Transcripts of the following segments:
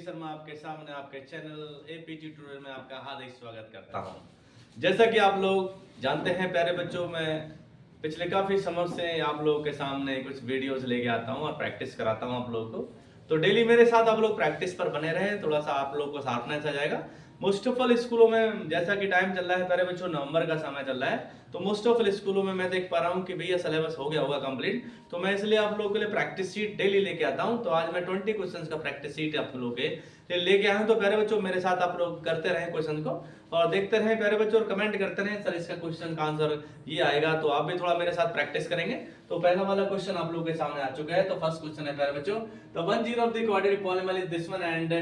शर्मा आपके सामने आपके चैनल एपीटी ट्यूटोरियल में आपका हार्दिक स्वागत करता हूं। जैसा कि आप लोग जानते हैं प्यारे बच्चों, मैं पिछले काफ़ी समय से आप लोगों के सामने कुछ वीडियोस लेके आता हूं और प्रैक्टिस कराता हूं आप लोगों को। तो डेली मेरे साथ आप लोग प्रैक्टिस पर बने रहें, थोड़ा सा आप लोग को शार्पनेस आ जाएगा। मोस्ट ऑफ ऑल स्कूलों में जैसा कि टाइम चल रहा है प्यारे बच्चों, नवंबर का समय चल रहा है, तो मोस्ट ऑफ ऑल स्कूलों में मैं देख पा रहा हूँ कि भैया सिलेबस हो गया होगा कंप्लीट। तो मैं इसलिए आप लोगों के लिए प्रैक्टिस शीट डेली लेके आता हूँ। तो आज मैं 20 क्वेश्चंस का प्रैक्टिस शीट आप लोगों के लिए लेके आया हूँ। तो प्यारे बच्चों मेरे साथ आप लोग करते रहें क्वेश्चन को और देखते रहें प्यारे बच्चों, और कमेंट करते रहें सर इसका क्वेश्चन का आंसर ये आएगा। तो आप भी थोड़ा मेरे साथ प्रैक्टिस करेंगे। तो पहला वाला क्वेश्चन आप लोगों के सामने आ चुका है। तो फर्स्ट क्वेश्चन है प्यारे बच्चों, the one zero of the quadratic polynomial is this one and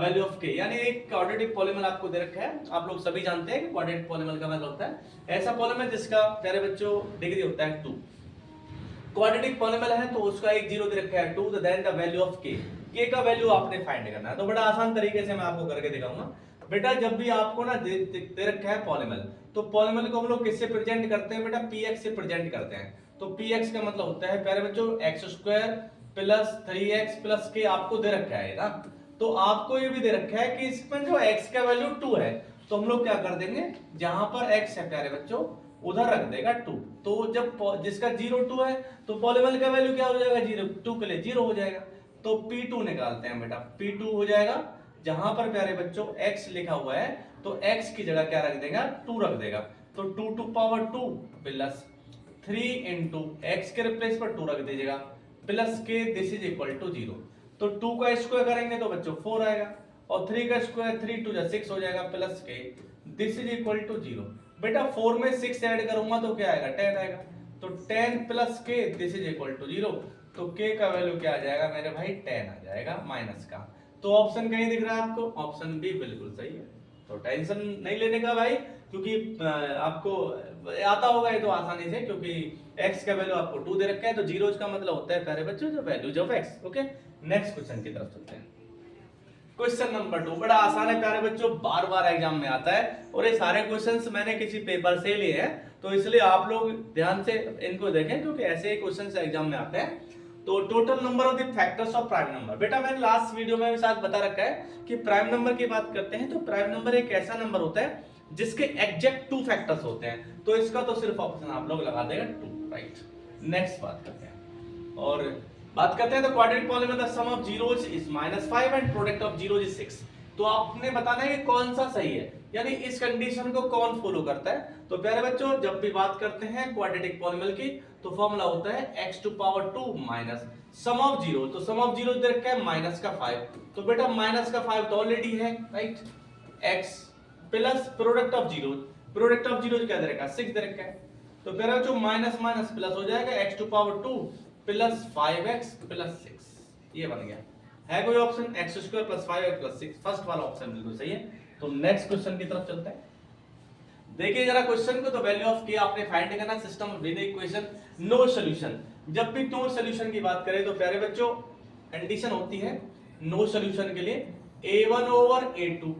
value of के। यानी एक क्वाड्रेटिक पॉलीनॉमियल आपको दे रखा है। आप लोग सभी जानते हैं कि क्वाड्रेटिक पॉलीनॉमियल का मतलब होता है ऐसा पॉलीनॉमियल जिसका प्यारे बच्चों डिग्री होता है 2। क्वाड्रेटिक पॉलीनॉमियल है तो उसका एक जीरो दे रखा है 2, तो देन द वैल्यू ऑफ के का वैल्यू आपने फाइंड करना है। तो बड़ा आसान तरीके से मैं आपको करके दिखाऊंगा। बेटा जब भी आपको ना दे रखा है पॉलीनॉमियल, तो पॉलीनॉमियल को हम लोग किससे प्रेजेंट करते हैं बेटा? px से प्रेजेंट करते हैं। तो px का मतलब होता है प्यारे बच्चों x² plus 3x plus k आपको दे रखा है ना। तो आपको ये भी दे रखा है कि इसमें जो x का वैल्यू 2 है, तो हम लोग क्या कर देंगे, जहां पर x है प्यारे बच्चों उधर रख देगा 2। तो जब जिसका 0 2 है तो पॉलीनॉमियल का वैल्यू क्या हो जाएगा? 0 2 के लिए 0 हो जाएगा। तो p2 निकालते हैं बेटा। p2 हो जाएगा जहां पर प्यारे बच्चों x लिखा हुआ है तो x की जगह क्या रख देगा? 2 रख देगा। तो 2 to power 2 plus 3 into X के रिप्लेस पर 2 रख दीजिएगा प्लस के, दिस इज इक्वल टू 0। तो 2 का स्क्वायर करेंगे तो बच्चों 4 आएगा और 3 का स्क्वायर 3 2 जा 6 हो जाएगा प्लस के, दिस इज इक्वल टू 0। बेटा 4 में 6 ऐड करूंगा तो क्या आएगा? 10 आएगा। तो 10 प्लस के, दिस इज इक्वल टू 0। तो के का वैल्यू क्या आ जाएगा मेरे भाई? 10 आ जाएगा माइनस का। तो ऑप्शन कहीं दिख रहा है आपको? ऑप्शन बी बिल्कुल सही है। तो टेंशन नहीं लेने का भाई, क्योंकि आपको आता होगा ये तो आसानी से, क्योंकि x का वैल्यू आपको 2 दे रखा है। तो जीरोज का मतलब होता है प्यारे बच्चों जो values of x। Okay, next question की तरफ चलते हैं। क्वेश्चन नंबर 2 बड़ा आसान है प्यारे बच्चों, बार बार एग्जाम में आता है और ये सारे क्वेश्चंस मैंने किसी पेपर से लिए हैं। तो इसलिए आप लोग ध्यान से इनको देखें, क्योंकि ऐसे ही क्वेश्चंस एग्जाम में आते हैं। तो total number of the factors of prime number. बेटा मैंने लास्ट वीडियो में भी साथ बता रखा है कि प्राइम नंबर की बात करते हैं तो प्राइम नंबर एक ऐसा नंबर होता है जिसके एग्जैक्ट 2 फैक्टर्स होते हैं। तो इसका तो सिर्फ ऑप्शन आप लोग लगा देगा 2, राइट। नेक्स्ट बात करते हैं और बात करते हैं तो quadratic polynomial the sum of zeros is -5 and product of zeros is 6। तो आपने बताना है कि कौन सा सही है, यानी इस कंडीशन को कौन फॉलो करता है। तो प्यारे बच्चों जब भी बात करते हैं क्वाड्रेटिक पॉलीनॉमियल की तो फॉर्मूला होता है x to power 2 minus sum of zero. तो सम ऑफ जीरो दे रखा है माइनस का 5। तो बेटा माइनस का 5 तो ऑलरेडी है, right. x plus product of zero, product of zero क्या दे रखा है? 6 दे रखा है। तो प्यारे बच्चों माइनस माइनस प्लस हो जाएगा x to power 2 plus 5x plus 6। ये बन गया। है कोई option? x² plus 5x plus 6, first वाला ऑप्शन बिल्कुल सही है। तो नेक्स्ट क्वेश्चन की तरफ चलते हैं। देखिए जरा क्वेश्चन को, तो वैल्यू ऑफ के आपने फाइंड करना, system with equation no solution. जब भी नो सॉल्यूशन की बात करें तो प्यारे बच्चों कंडीशन होती है नो सॉल्यूशन के लिए a1 over a2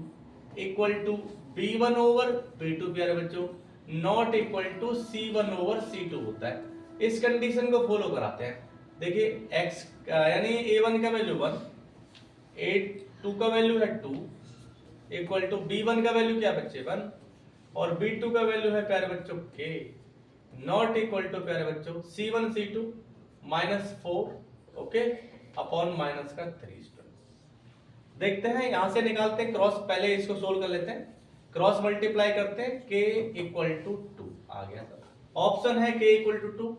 equal to b1 over b2 प्यारे बच्चों not equal to c1 over c2 होता है। इस कंडीशन को फॉलो कराते हैं। देखिए x यानी a1 का वैल्यू 1, a2 का वैल्यू है 2 इक्वल टू b1 का वैल्यू क्या बच्चे 1 और b2 का वैल्यू है प्यारे बच्चों k नॉट इक्वल टू प्यारे बच्चों c1 c2 -4 okay upon minus का 3। देखते हैं यहां से निकालते हैं क्रॉस, पहले इसको सोल्व कर लेते हैं। क्रॉस मल्टीप्लाई करते हैं k इक्वल टू 2 आ गया सर। ऑप्शन है k equal to 2,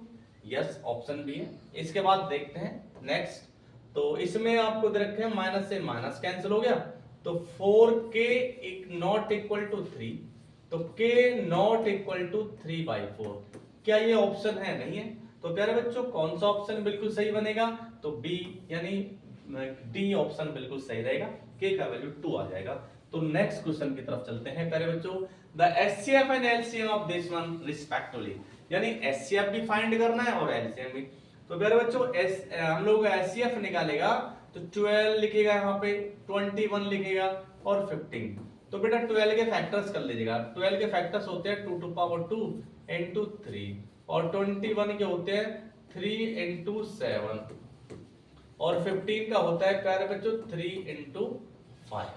yes option भी है। इसके बाद देखते हैं नेक्स्ट। तो इसमें आपको दे रखे हैं माइनस से माइनस कैंसिल हो गया, तो 4k नॉट इक्वल टू 3, तो k नॉट इक्वल टू 3/4। क्या ये ऑप्शन है? नहीं है। तो प्यारे बच्चों कौन सा ऑप्शन बिल्कुल सही बनेगा? तो बी यानी डी ऑप्शन बिल्कुल सही रहेगा, k का वैल्यू 2 आ जाएगा। तो नेक्स्ट क्वेश्चन की तरफ चलते हैं प्यारे बच्चों। The HCF and LCM of this one respectively, यानी HCF भी फाइंड करना है और LCM भी। तो प्यारे बच्चों हम लोग HCF निकालेगा तो 12 लिखेगा, यहाँ पे 21 लिखेगा और 15। तो बेटा 12 के फैक्टर्स कर लीजिएगा। 12 के फैक्टर्स होते हैं 2 टू पावर 2 इंटू 3 और 21 के होते हैं 3 इंटू 7 और 15 का होता है प्यारे बच्चों 3 into 5।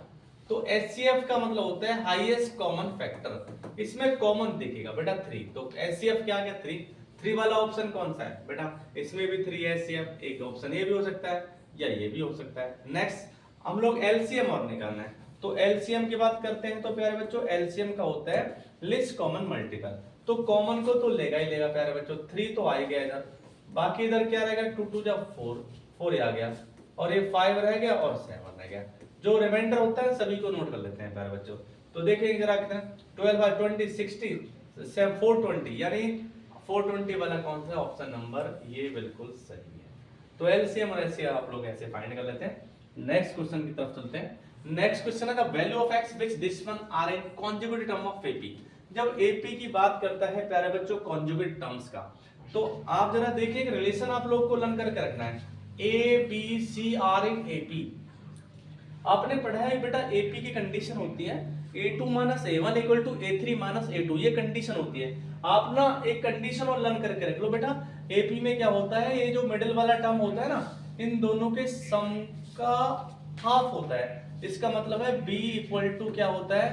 तो HCF का मतलब होता है हाईएस्ट कॉमन फैक्टर, इसमें कॉमन दिखेगा बेटा 3, तो HCF क्या क्या 3 वाला ऑप्शन कौन सा है बेटा, इसमें भी 3 HCF, एक ऑप्शन ये भी हो सकता है या ये भी हो सकता है। नेक्स्ट हम लोग LCM और निकालना है, तो LCM की बात करते हैं तो प्यारे बच्चों LCM का होता है लिस्ट कॉमन मल्टीपल, तो कॉमन को तो लेगा ही लेगा प्यारे बच्चों, 3 तो आ ही गया इधर, बाकी इधर क्या रहेगा 2 2 जा 4 आ गया, और ये 5 रह गया और 7 रह गया, जो रिमाइंडर होता है सभी को नोट कर लेते हैं प्यारे बच्चों। तो देखिए जरा कितना 12 by 20 60 420, यानी 420 वाला कौन सा ऑप्शन नंबर, ये बिल्कुल सही है। तो एलसीएम और एचसीएफ आप लोग ऐसे फाइंड कर लेते हैं। नेक्स्ट क्वेश्चन की तरफ चलते हैं। नेक्स्ट क्वेश्चन है the value of X which this one are in conjugate term of AP. जब एपी की बात करता है प्यारे बच्चों कॉन्जुगेट टर्म्स का, तो आप जरा देखिए एक रिलेशन आप लोग को लर्न करके रखना है, A B C are in AP. आपने पढ़ा है बेटा एपी की कंडीशन होती है a2 minus a1 equal to a3 minus a2, ये कंडीशन होती है। आप ना एक कंडीशन और लर्न करके रख लो बेटा, एपी में क्या होता है, ये जो मिडिल वाला टर्म होता है ना, इन दोनों के सम का हाफ होता है। इसका मतलब है b इक्वल टू क्या होता है,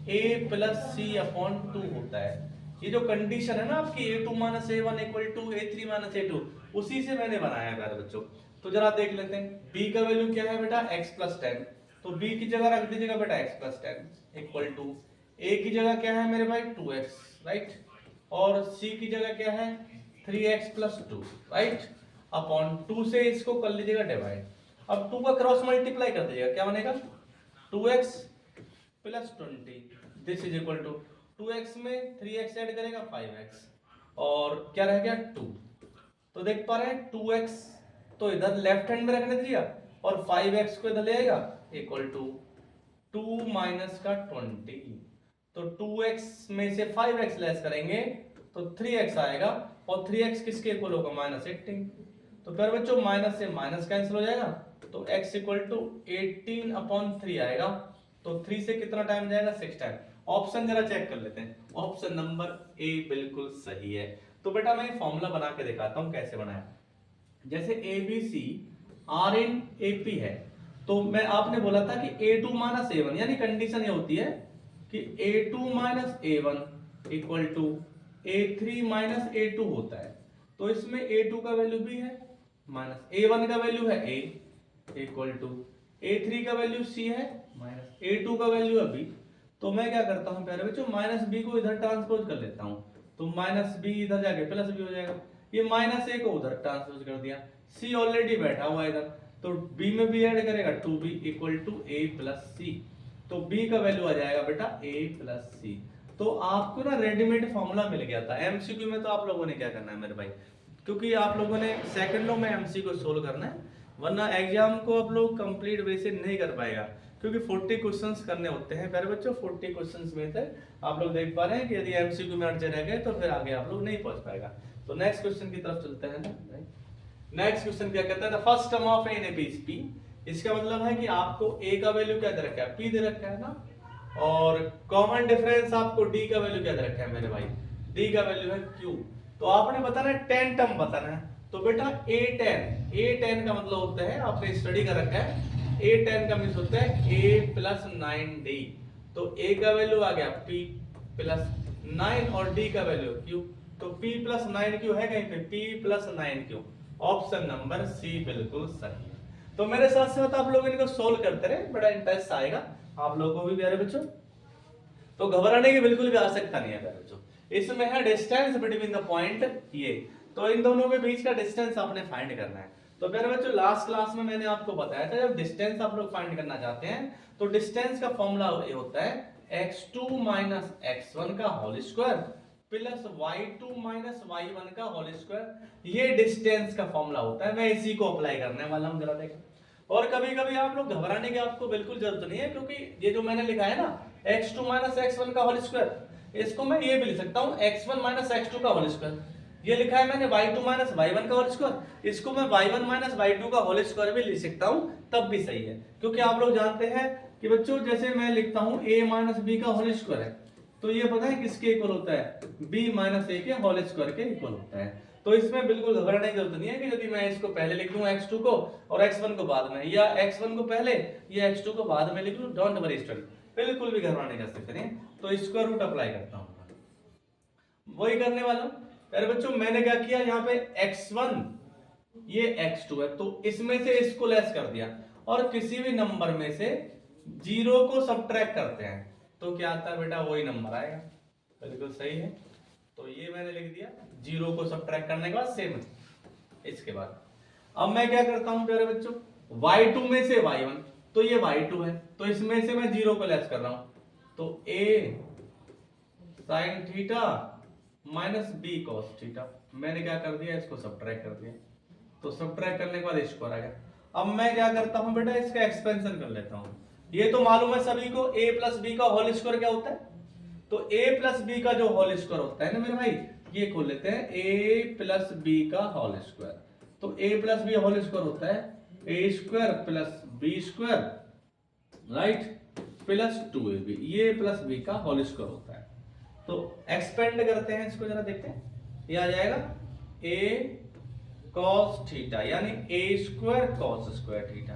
a प्लस सी अपॉन 2 होता है। ये जो कंडीशन है ना आपकी a2 minus a1 equal to a3 minus a2, उसी से मैंने बनाया है प्यारे बच्चों। तो जरा देख लेते हैं b का वैल्यू क्या है बेटा x प्लस 10, तो b की जगह रख दीजिएगा बेटा x plus 10 equal to a की जगह क्या है मेरे भाई 2x, राइट, और c की जगह क्या है 3x प्लस 2, राइट, अपॉन 2 से इसको कर लीजिएगा डिवाइड। अब 2 का क्रॉस मल्टीप्लाई कर दीजिएगा, क्या बनेगा 2x plus 20 this is equal to 2x में 3x ऐड करेगा 5x, और क्या रह गया 2। तो देख पा रहे हैं 2x तो इधर लेफ्ट हैंड में रखने दीजिएगा, और 5x को इधर ले आएगा इक्वल टू 2 माइनस का 20, तो 2x में से 5x लेस करेंगे तो 3x आएगा, और 3x किसके इक्वल होगा माइनस 18। तो फिर बच्चों माइनस से माइनस कैंसिल हो जाएगा, तो x इक्वल टू 18 अपॉन 3 आएगा, तो 3 से कितना टाइम जाएगा 6 टाइम। ऑप्शन जरा चेक कर लेते हैं, ऑप्शन नंबर ए बिल्कुल सही है। तो बेटा मैं फॉर्मूला बना के दिखाता हूं कैसे बनाया। जैसे A B C are in A P है, तो मैं आपने बोला था कि a2 माइनस a1, यानी कंडीशन ये होती है कि a2 minus a1 equal to a3 minus a2 होता है। तो इसमें a2 का वैल्यू b है, माइनस a1 का वैल्यू है a इक्वल टू a3 का वैल्यू c है, माइनस a2 का वैल्यू है b। तो मैं क्या करता हूं प्यारे बच्चों, माइनस b को इधर ट्रांसपोज कर लेता हूं, तो माइनस b इधर जाके प्लस b हो जाएगा, ये माइनस a को उधर ट्रांसपोज कर दिया, c ऑलरेडी बैठा हुआ है इधर, तो b में भी ऐड करेगा 2b equal to a plus c, तो b का वैल्यू आ जाएगा बेटा a प्लस सी। तो आपको ना रेडीमेड फॉर्मूला मिल गया था। एमसीक्यू में तो आप लोगों ने क्या करना है मेरे भाई, क्योंकि आप लोगों ने सेकंडों में एमसीक्यू सोल्व करना है, वरना एग्जाम को आप लोग कंप्लीट वे से नहीं कर पाएगा, क्योंकि 40 क्वेश्चंस करने होते हैं प्यारे बच्चों। 40 क्वेश्चंस में से आप लोग देख पा रहे हैं कि यदि एमसीक्यू में अड़चे रह गए तो फिर आगे आप लोग नहीं पहुंच पाएगा। तो नेक्स्ट क्वेश्चन की तरफ चलते हैं ना। नेक्स्ट क्वेश्चन क्या कहता है, the first term of A in A B is p। इसका मतलब है कि आपको a का वैल्यू क्या दे रखा है, p दे रखा है ना, और कॉमन डिफरेंस आपको d का वैल्यू क्या दे रखा है मेरे भाई, d का वैल्यू है q। तो आपने बताना है 10 टर्म बताना है, तो बेटा a10 का मतलब होता है, आपने स्टडी कर रखा है, a10 का मींस होता है a प्लस 9d। तो a का वैल्यू आ गया p प्लस 9 और d का वैल्यू q, तो p प्लस 9q है कहीं पे, p plus 9q, option number C बिल्कुल सही है। तो मेरे साथ साथ आप लोग इनको सोल्व करते रहे, बड़ा इंटरेस्ट आएगा आप लोगों को भी प्यारे बच्चों। तो घबराने की बिल्कुल भी आवश्यकता नहीं है प्यारे बच्चों। इसमें है डिस्टेंस बिटवीन द पॉइंट ये, तो इन दोनों के बीच का डिस्टेंस आपने फाइंड करना है। तो प्यारे बच्चों लास्ट क्लास में मैंने आपको बताया था, जब डिस्टेंस आप लोग फाइंड करना चाहते हैं तो डिस्टेंस का फॉर्मूला ये होता है x2 माइनस x1 का whole square plus y2 minus y1 का होल स्क्वायर, ये डिस्टेंस का फॉर्मूला होता है। मैं इसी को अप्लाई करने वाला हूं, जरा देखो। और कभी कभी आप लोग घबराने की आपको बिल्कुल जरूरत नहीं है, क्योंकि ये जो मैंने लिखा है ना x2 माइनस x1 का होल स्क्वायर, इसको मैं ये भी लिख सकता हूं x1 माइनस x2 का होल स्क्वायर। ये लिखा है मैंने y2 माइनस y1 का होल स्क्वायर, इसको मैं y1 माइनस y2 का होल स्क्वायर भी लिख सकता हूं, तब भी सही है। क्योंकि आप लोग जानते हैं कि बच्चों जैसे मैं लिखता हूं a माइनस b का होल स्क्वायर है, तो ये पता है किसके इक्वल होता है, b माइनस a के होल स्क्वायर के इक्वल होता है। तो इसमें बिल्कुल घबराने की जरूरत नहीं है कि यदि मैं इसको पहले लिख दूं x2 को और x1 को बाद में, या x1 को पहले या x2 को बाद में लिख लूं। डोंट वरी स्टूडेंट, बिल्कुल भी घबराने का स्थिति नहीं। तो स्क्वायर रूट अप्लाई करता हूं, वही करने वाला हूं। अरे बच्चों मैंने क्या किया, यहाँ पे x1 ये x2 है, तो इसमें से इसको लेस कर दिया और किसी भी नंबर में से 0 को सब्ट्रैक्ट करते हैं तो क्या आता है बेटा, वही नंबर आएगा। बिल्कुल सही है। तो ये मैंने लिख दिया, 0 को सब्ट्रैक्ट करने के बाद सेम है। इसके बाद अब मैं क्या करता हूं प्यारे बच्चों, y2 में से y1, तो ये y2 है, तो इसमें से मैं 0 को लेस कर रहा हूं, तो a sin theta minus b cos theta. मैंने क्या कर दिया, इसको सब्ट्रैक्ट कर दिया, तो सब्ट्रैक्ट करने के बाद स्क्वायर आ गया। अब मैं क्या करता हूं बेटा, इसका एक्सपेंशन कर लेता हूं। ये तो मालूम है सभी को, a प्लस बी का होल स्क्वायर क्या होता है, तो a प्लस बी का जो होल स्क्वायर होता है ना मेरे भाई, ये खोल लेते हैं, a प्लस बी का होल स्क्वायर। तो a plus B whole square होता है a square plus B square, right, plus 2ab, ये प्लस बी का होल स्क्वायर होता है। तो एक्सपेंड करते हैं इसको, जरा देखते हैं, ये आ जाएगा a cos थीटा यानी a square cos square theta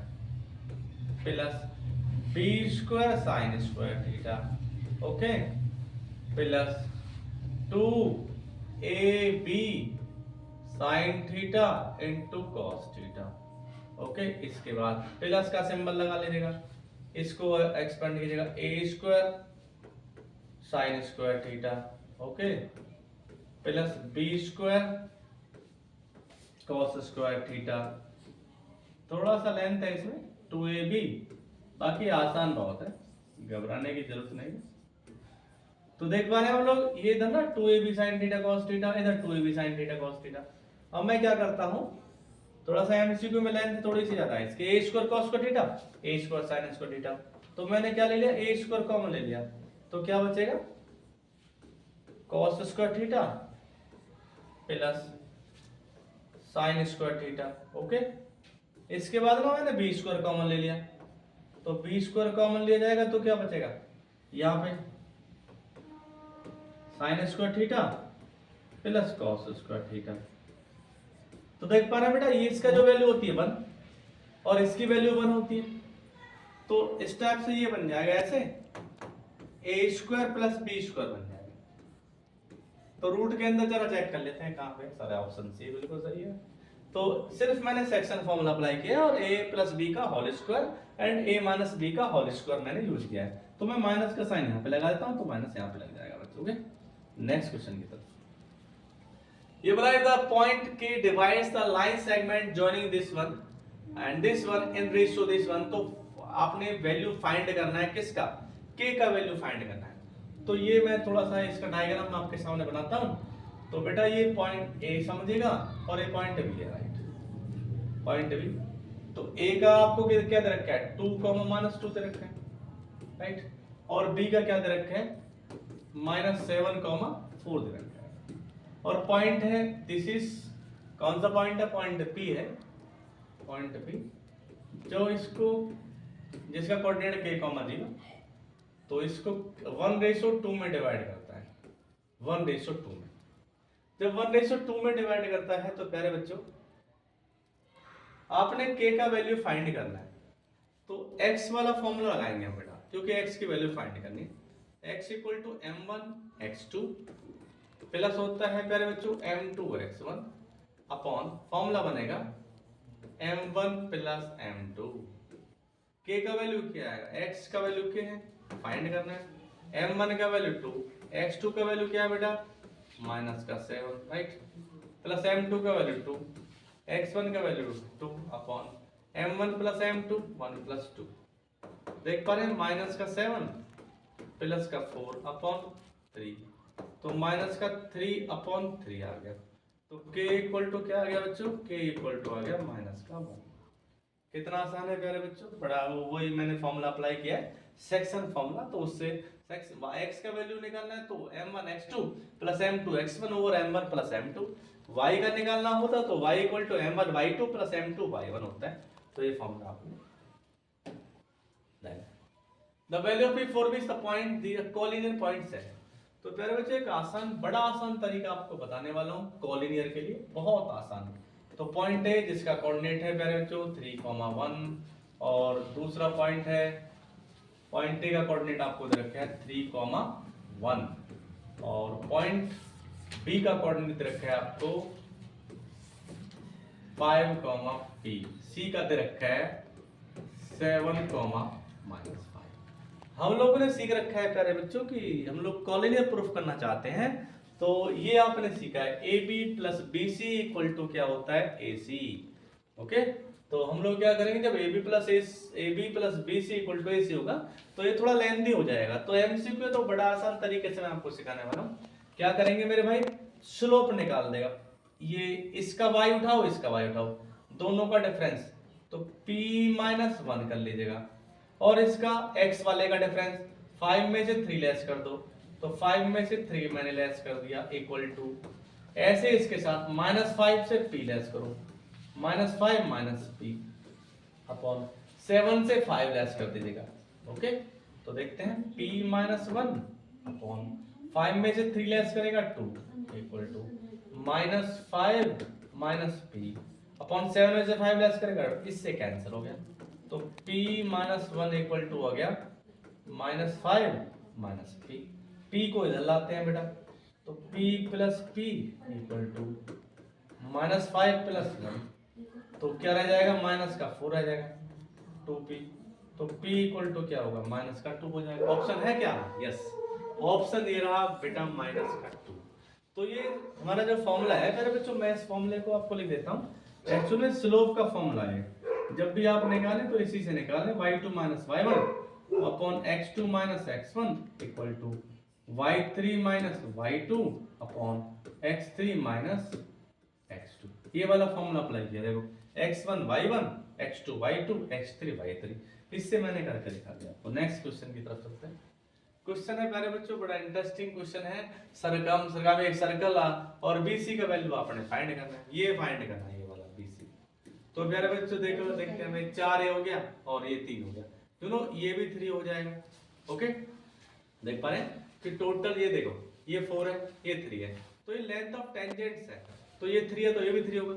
plus b square sin square theta, okay, plus 2ab sin theta into cos theta, okay. इसके बाद प्लस का सिंबल लगा लीजिएगा, इसको एक्सपेंड कीजिएगा, a square sin square theta, okay, plus b square cos square theta. थोड़ा सा length है इसमें 2ab, बाकी आसान बहुत है, घबराने की जरूरत नहीं। तो देख पा रहे हैं हम लोग, ये इधर ना 2ab sin theta cos theta, इधर 2ab sin theta cos theta. अब मैं क्या करता हूं, थोड़ा सा एमसीक्यू में लेंथ थोड़ी सी ज्यादा है इसके, a square cos square theta, a square sin square theta, तो मैंने क्या ले लिया, a स्क्वायर कॉमन ले लिया, तो क्या बचेगा, cos square theta plus sin square theta, okay. इसके बाद ना मैंने b स्क्वायर कॉमन ले लिया, तो b स्क्वायर कॉमन लिया जाएगा तो क्या बचेगा, यहाँ पे sin square theta plus cos square theta. तो देख पा रहे हैं बेटा, ये इसका जो वैल्यू होती है 1 और इसकी वैल्यू 1 होती है, तो इस टाइप से ये बन जाएगा ऐसे, a square plus b square बन जाएगा। तो रूट के अंदर जरा चेक कर लेते हैं कहां पे, सारे ऑप्शन सी बिल्कुल सही है। तो सिर्फ मैंने सेक्शन फॉर्मूला अप्लाई किया और a प्लस बी का whole square and a minus B का होल स्क्वायर मैंने यूज किया है। तो मैं माइनस का साइन यहाँ पे लगा देता हूँ, तो माइनस यहाँ पे लग जाएगा बच्चों के। नेक्स्ट क्वेश्चन की तरफ, ये बोला द पॉइंट के divides the line segment joining this one and this one in ratio this one. तो आपने वैल्यू फाइंड करना है किसका, k का वैल्यू फाइंड करना है। तो ये मैं थोड़ा सा इसका डायग्राम आपके सामने बनाता हूँ। तो बेटा ये पॉइंट A समझिएगा और ये पॉइंट B है, राइट, पॉइंट B। तो A का आपको क्या दे रखा है, 2 -2 दे रखा है, राइट, और B का क्या दे रखा है, -7, 4 दे रखा है। और पॉइंट है, दिस इज कौन सा पॉइंट है, पॉइंट P है, पॉइंट P जो इसको जिसका कोऑर्डिनेट k, 0, तो इसको 1:2 में डिवाइड करता है, 1:2 में। जब 1:2 में डिवाइड करता है तो प्यारे बच्चों आपने k का वैल्यू फाइंड करना है। तो x वाला फॉर्मूला लगाएंगे हम बेटा, क्योंकि x की वैल्यू फाइंड करनी है। x = m1 x2 प्लस होता है प्यारे बच्चों m2 x1 अपॉन फॉर्मूला बनेगा m1 + m2। k का वैल्यू क्या आएगा, x का वैल्यू क्या है, फाइंड करना है। m1 का वैल्यू 2, x2 का वैल्यू क्या है बेटा, -7, राइट, प्लस m2 का वैल्यू 2, x1 का वैल्यू 2 अपॉन m1 + m2 1 + 2। देख पा रहे हैं, -7 प्लस का 4 अपॉन 3, तो -3 अपॉन 3 आ गया। तो k = क्या आ गया बच्चों, k = आ गया -1। कितना आसान है प्यारे बच्चों, बड़ा वही मैंने फॉर्मूला अप्लाई किया है, सेक्शन फॉर्मूला। तो उससे x का वैल्यू निकालना है तो m1 x2 + m2 x1 over m1 + m2। y का निकालना होता तो y = m1 y2 + m2 y1 होता है। तो ये फॉर्मूला आपने the value of p4b is the point the collision point है। तो प्यारे बच्चों एक आसान, बड़ा आसान तरीका आपको बताने वाला हूँ कॉलिनियर के लिए, बहुत आसान। तो पॉइंट है जिसका कोऑर्डिनेट है प्यारे बच्चों 3,1 और दूसरा पॉइंट है, पॉइंट ए का कोऑर्डिनेट आपको दे रखा है 3,1 और पॉइंट बी का कोऑर्डिनेट दे रखा है आपको 5,p, सी का दे रखा है 7,-5। हम लोगों ने सीख रखा है प्यारे बच्चों कि हम लोग कॉलिनियर प्रूफ करना चाहते हैं, तो ये आपने सीखा है A B plus B C equal to क्या होता है ए सी। ओके, तो हम लोग क्या करेंगे, जब A B plus B C equal to A C होगा तो ये थोड़ा लेंथी हो जाएगा। तो एमसीक्यू तो बड़ा आसान तरीके से मैं आपको सिखाने वाला हूँ। क्या करेंगे मेरे भाई, स्लोप निकाल देगा, ये इसका y उठाओ इसका y उठाओ, दोनों का डिफरेंस तो p-1 कर लीजिएगा, और इसका x वाले का डिफरेंस 5 में से 3 लेस कर दो, तो 5 में से 3 मैंने लेस कर दिया इक्वल टू, ऐसे इसके साथ -5 से p लेस करो, -5 - p अपॉन 7 से 5 लेस कर दीजिएगा। ओके, तो देखते हैं p-1 अपॉन 5 में से 3 लेस करेगा 2 इक्वल टू -5 - p अपॉन 7 में से 5 लेस करेगा, इससे कैंसिल हो गया, तो p-1 इक्वल टू हो गया -5 - p। p को इधर लाते हैं बेटा, तो p plus p equal to -5 + 1, तो क्या रह जाएगा, माइनस का 4 रह जाएगा 2p, तो p इक्वल टू क्या होगा, माइनस का 2 हो जाएगा। ऑप्शन है क्या, यस, ऑप्शन ये रहा बेटा -2। तो ये हमारा जो फॉर्मूला है मेरे बच्चों, मैं इस फॉर्मूले को आपको लिख देता हूँ। एक्चुअली स्लोप का फॉर्मूला है, जब भी आप निकालें तो इसी से निकालें, y2 - y1 upon x2 - x1 equal to y3 - y2 upon x3 - x2। ये वाला फॉर्मूला अप्लाई किया, देखो x1 y1 x2 y2 x3 y3, इससे मैंने करके दिखा दिया आपको। नेक्स्ट क्वेश्चन की तरफ चलते हैं। क्वेश्चन है प्यारे बच्चों, बड़ा इंटरेस्टिंग क्वेश्चन है। सरकम एक सर्कल और BC का वैल्यू आपने फाइंड करना है, ये फाइंड करना है, ये वाला BC। तो प्यारे बच्चों देखो, देखते हैं हमें 4 ये हो गया और ये 3 हो गया, दोनों ये भी 3 हो जाएगा। ओके, देख पा रहे हैं कि टोटल ये देखो, ये 4 है ये 3 है, तो ये लेंथ ऑफ टेंजेंट्स है, तो ये 3 है तो ये भी 3 होगा।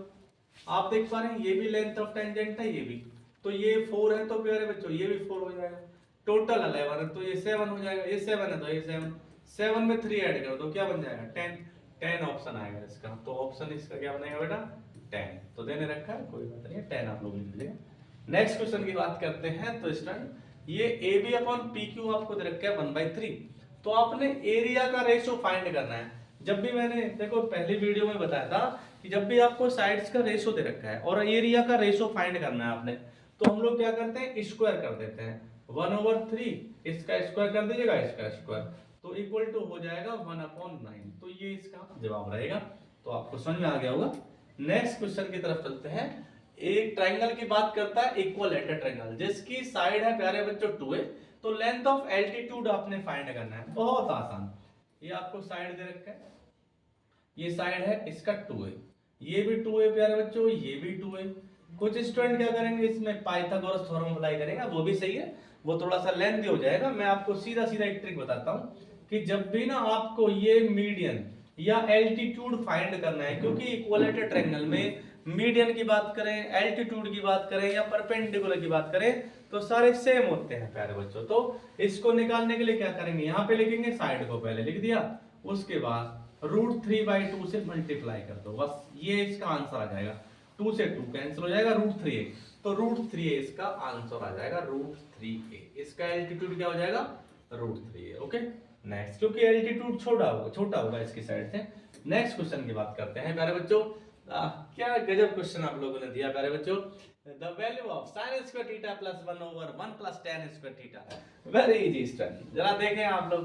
आप देख पा रहे हैं ये भी लेंथ ऑफ टेंजेंट है, ये भी, तो ये 4 है तो प्यारे बच्चों ये भी 4 हो जाएगा। टोटल 11 है तो ये 7 हो जाएगा, ये 7 है तो ये 7 में 3 ऐड करो तो क्या बन जाएगा 10 ऑप्शन आएगा इसका। तो ऑप्शन इसका क्या बनेगा बेटा 10, तो देने रखा है, कोई बात नहीं, 10 आप लोग लिख लीजिएगा। नेक्स्ट क्वेश्चन की बात करते हैं। तो स्टूडेंट ये AB अपॉन PQ आपको दे रखा है 1/3, तो आपने एरिया का रेशो फाइंड करना है। जब भी मैंने देखो पहली वीडियो में बताया था कि जब भी आपको साइड्स का रेशो दे रखा है और एरिया का रेशो फाइंड करना है आपने, तो हम लोग क्या करते हैं, स्क्वायर कर देते हैं। 1/3 इसका स्क्वायर कर दीजिएगा, इसका स्क्वायर, तो इक्वल टू हो जाएगा 1/9, तो ये इसका जवाब रहेगा। तो आपको समझ में आ गया होगा। नेक्स्ट क्वेश्चन की तरफ चलते हैं। एक ट्रायंगल की बात करता है, इक्विलेटरल ट्रायंगल, जिसकी साइड है प्यारे बच्चों 2a, तो लेंथ ऑफ एल्टीट्यूड आपने फाइंड करना है, बहुत आसान। ये आपको साइड दे रखा है, ये साइड है इसका 2a, ये भी 2a प्यारे बच्चों, ये भी 2a। कुछ स्टूडेंट क्या करेंगे, इसमें पाइथागोरस थ्योरम अप्लाई करेंगे, वो भी सही है, वो थोड़ा सा लेंथी हो जाएगा। मैं आपको सीधा सीधा एक ट्रिक बताता हूँ कि जब भी ना आपको ये मीडियन या एल्टीट्यूड फाइंड करना है, क्योंकि इक्विलेटरल ट्रायंगल में मीडियन की बात करें, एल्टीट्यूड की बात करें या परपेंडिकुलर की बात करें, तो सारे सेम होते हैं प्यारे बच्चों। तो इसको निकालने के लिए क्या करेंगे, यहाँ पे लिखेंगे, साइड को पहले लिख दिया, उसके बाद √3/2 से मल्टीप्लाई कर दो, बस ये इसका आंसर आ जाएगा। 2 से 2 कैंसिल हो जाएगा, √3a, तो √3a इसका आंसर आ जाएगा, √3a। इसका एल्टीट्यूड क्या हो जाएगा, √3a। ओके, नेक्स्ट, क्योंकि एल्टीट्यूड छोटा होगा इसकी साइड से। नेक्स्ट क्वेश्चन की बात करते हैं प्यारे बच्चों। क्या गजब क्वेश्चन आप लोगों ने दिया प्यारे बच्चों। The value of sin square theta plus 1/1 plus tan square theta. Very easy student, जरा देखें आप लोग,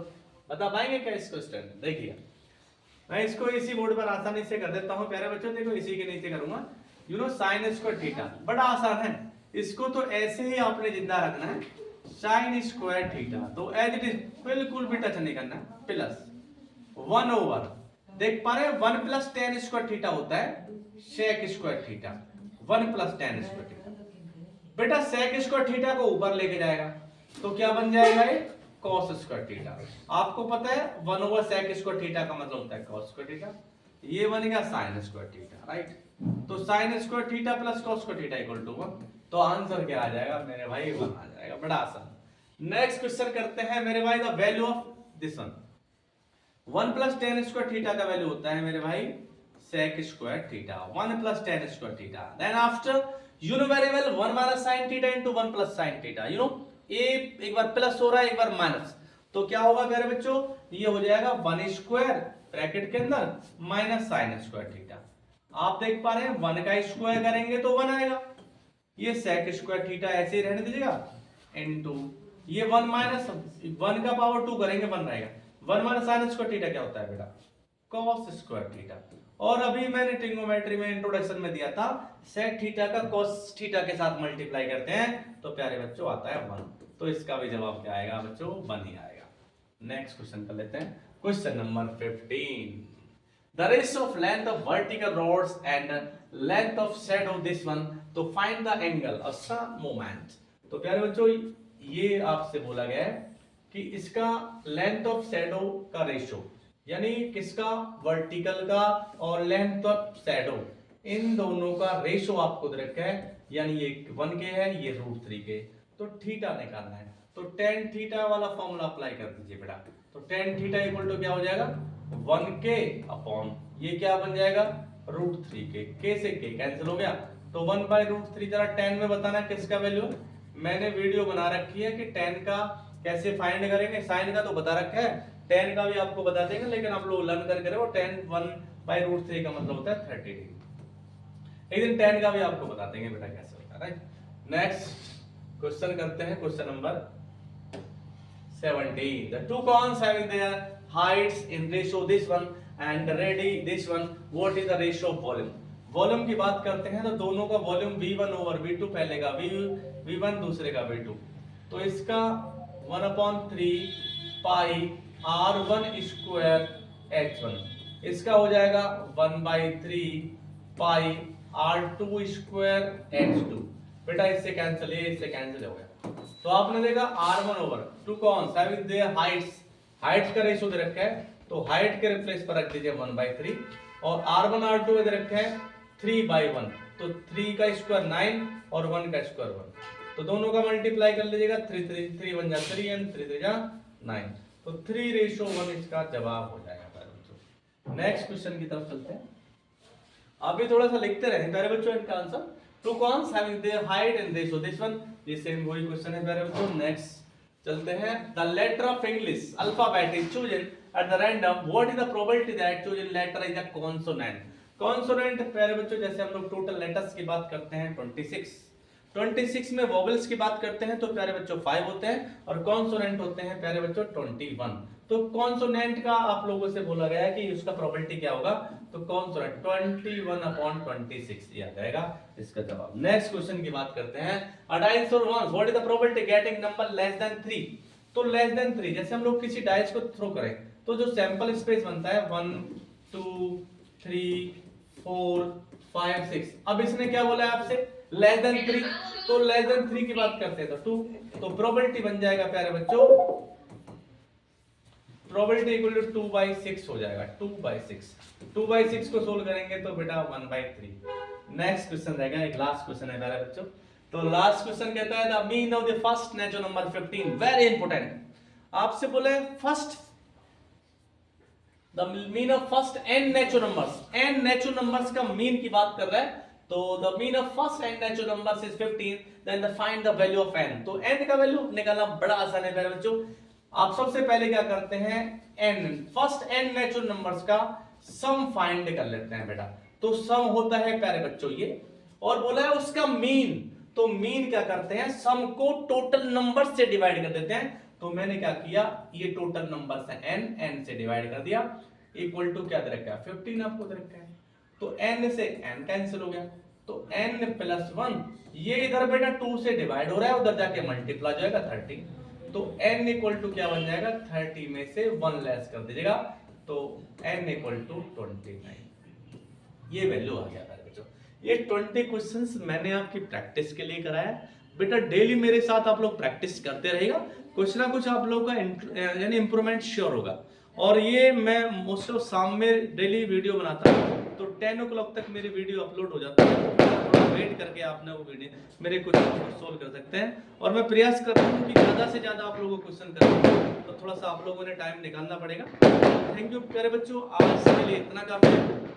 बता पाएंगे क्या इसको स्टूडेंट। देखिए मैं इसको इसी बोर्ड पर आसानी से कर देता हूं प्यारे बच्चों, देखो इसी के नीचे करूंगा। You know sin square theta बड़ा आसान है, इसको तो ऐसे ही आपने जिंदा रखना है, sin स्क्वायर थीटा, तो एज इट इज, बिल्कुल भी टच नहीं करना, प्लस 1/, देख पा रहे हैं 1 + tan स्क्वायर थीटा होता है sec square theta, 1 + tan square theta. बेटा sec स्क्वायर थीटा को ऊपर लेके जाएगा तो क्या बन जाएगा, ये cos स्क्वायर थीटा। आपको पता है 1/sec स्क्वायर थीटा का मतलब होता है cos स्क्वायर थीटा, ये बनेगा sin स्क्वायर थीटा, राइट। तो sin square theta plus cos square theta equal to 1, तो आंसर क्या आ जाएगा मेरे भाई 1 आ जाएगा, बड़ा आसान। नेक्स्ट क्वेश्चन करते हैं मेरे भाई, the value of this one. 1 plus tan square theta का वैल्यू होता है मेरे भाई sec square theta, 1 plus tan square theta. Then after you know very well 1 minus sin theta into 1 plus sin theta, you know एक बार plus हो रहा है एक बार माइनस, तो क्या होगा प्यारे बच्चों, ये हो जाएगा 1 स्क्वायर ब्रैकेट के अंदर माइनस sin स्क्वायर थीटा। आप देख पा रहे हैं 1 का स्क्वायर करेंगे तो 1 आएगा, ये sec स्क्वायर थीटा ऐसे ही रहने दीजिएगा इनटू ये 1 माइनस 1 का पावर 2 करेंगे 1 रहेगा, 1 माइनस sin स्क्वायर थीटा क्या होता है बेटा cos स्क्वायर थीटा। और अभी मैंने ट्रिग्नोमेट्री में इंट्रोडक्शन में दिया था sec थीटा का cos थीटा के साथ मल्टीप्लाई करते हैं तो प्यारे बच्चों आता है 1, तो इसका भी जवाब क्या आएगा बच्चों 1 ही आएगा। नेक्स्ट क्वेश्चन कर लेते हैं, question number 15, the ratio of length of vertical rods and length of shadow this one, तो find the angle of some moment. तो प्यारे बच्चों ये आपसे बोला गया है कि इसका लेंथ ऑफ शैडो का रेशियो, यानी किसका वर्टिकल का और लेंथ ऑफ शैडो, इन दोनों का रेशियो आपको दे रखा है, यानी ये 1 के है ये √3 के, तो थीटा निकालना है, तो tan थीटा वाला फॉर्मूला अप्लाई कर दीजिए बेटा। तो tan थीटा इक्वल टू क्या हो जाएगा 1 के अपॉन ये क्या बन जाएगा √3 के से के कैंसिल हो गया, तो 1/√3 जरा tan में बताना किसका वैल्यू, मैंने वीडियो बना रखी है कि tan का कैसे फाइंड करेंगे, sin का तो बता रखा है, tan का भी आपको बता देंगे, लेकिन आप लोग लर्न करके रहो, tan 1/√3 का मतलब होता है 30 डिग्री, एक दिन tan का भी आपको बता देंगे बेटा कैसे होता है, राइट। नेक्स्ट क्वेश्चन करते हैं, question number 17, the two cones having their heights in ratio this one and radi this one, what is the ratio of volume। Volume की बात करते हैं तो दोनों का वॉल्यूम v1 ओवर v2, पहले का v1 दूसरे का v2, तो इसका 1/3 पाई r1 स्क्वायर h1, इसका हो जाएगा 1/3 पाई r2 स्क्वायर h2, बेटा इससे कैंसिल, ये इससे कैंसिल हो गया, तो आपने देखा r1 over two cones having their heights, heights का रेशियो दे रखा है, तो हाइट के रिप्लेस पर रख दीजिए 1/3, और r1 r2 दे रखा है 3/1, तो 3 का स्क्वायर 9 और 1 का स्क्वायर 1, तो दोनों का मल्टीप्लाई कर लीजिएगा, 3 1 जा 3 एंड 3 3 जा 9, तो 3:1 इसका जवाब हो जाएगा प्यारे बच्चों। नेक्स्ट क्वेश्चन की तरफ चलते हैं, आप भी थोड़ा सा लिखते रहे प्यारे बच्चों इनका answer, two cones having their height and ratio this one, ये सेम वही क्वेश्चन है प्यारे बच्चों। नेक्स्ट चलते हैं, the letter of English alphabet is chosen at the random, what is the probability that chosen letter is a consonant. Consonant प्यारे बच्चों जैसे हम लोग टोटल लेटर्स की बात करते हैं 26 में वोवेल्स की बात करते हैं तो प्यारे बच्चों 5 होते हैं, और कॉन्सोनेंट होते हैं प्यारे बच्चों 21, तो कॉन्सोनेंट का आप लोगों से बोला गया है कि उसका प्रोबेबिलिटी क्या होगा, तो कॉन्सोनेंट 21/26 ये आ जाएगा इसका जवाब। नेक्स्ट क्वेश्चन की बात करते हैं, अ डाइस और once, what is the probability getting number less than 3, तो लेस देन 3 जैसे हम लोग किसी डाइस को थ्रो करें तो जो सैंपल स्पेस बनता है 1 2 3 4 5 6, अब इसने क्या बोला है आपसे लेस देन 3, तो लेस देन 3 की बात करते हैं तो 2, तो प्रोबेबिलिटी बन जाएगा प्यारे बच्चों, प्रोबेबिलिटी इक्वल टू 2/6 हो जाएगा, 2/6 को सोल्व करेंगे तो बेटा 1/3। नेक्स्ट क्वेश्चन रहेगा, एक लास्ट क्वेश्चन है प्यारे बच्चों, तो लास्ट क्वेश्चन कहता है the mean of the first natural number 15, very important, आपसे बोले first the mean of first n natural numbers, n natural numbers का मीन की बात कर रहा है, तो the mean of first n natural numbers is 15, then the find the value of n, तो n का वैल्यू निकालना बड़ा आसान है प्यारे बच्चों। आप सबसे पहले क्या करते हैं n first n natural numbers का सम फाइंड कर लेते हैं बेटा, तो सम होता है प्यारे बच्चों ये, और बोला है उसका मीन, तो मीन क्या करते हैं सम को टोटल नंबर से डिवाइड कर देते हैं, तो मैंने क्या किया ये टोटल नंबर है n से डिवाइड कर दिया, इक्वल टू क्या दे रखा है 15 आपको दे रखा है, तो n से n कैंसिल हो गया, तो n + 1 ये इधर बेटा 2 से डिवाइड हो रहा है, उधर जाके मल्टीप्लाई हो जाएगा 30, तो n इक्वल टू क्या बन जाएगा 30 में से 1 लेस कर दीजिएगा, तो n इक्वल टू 29, ये वैल्यू आ गया बच्चों। ये 20 क्वेश्चंस मैंने आपकी प्रैक्टिस के लिए कराया, बेटा डेली मेरे साथ आप लोग प्रैक्टिस करते रहेगा, कुछ ना कुछ आप लोगों का यानी इंप्रूवमेंट श्योर होगा। और ये मैं मोस्ट ऑफ शाम में डेली वीडियो बनाता हूँ, तो 10 o'clock तक मेरी वीडियो अपलोड हो जाती है। थोड़ा वेट करके आपने वो वीडियो मेरे क्वेश्चन को सोल्व कर सकते हैं। और मैं प्रयास करता हूँ कि ज़्यादा से ज़्यादा आप लोगों को क्वेश्चन करूँ, तो थोड़ा सा आप लोगों ने टाइम निकालना पड़ेगा। थैंक यू प्यारे बच्चों, आज के लिए इतना काफी है।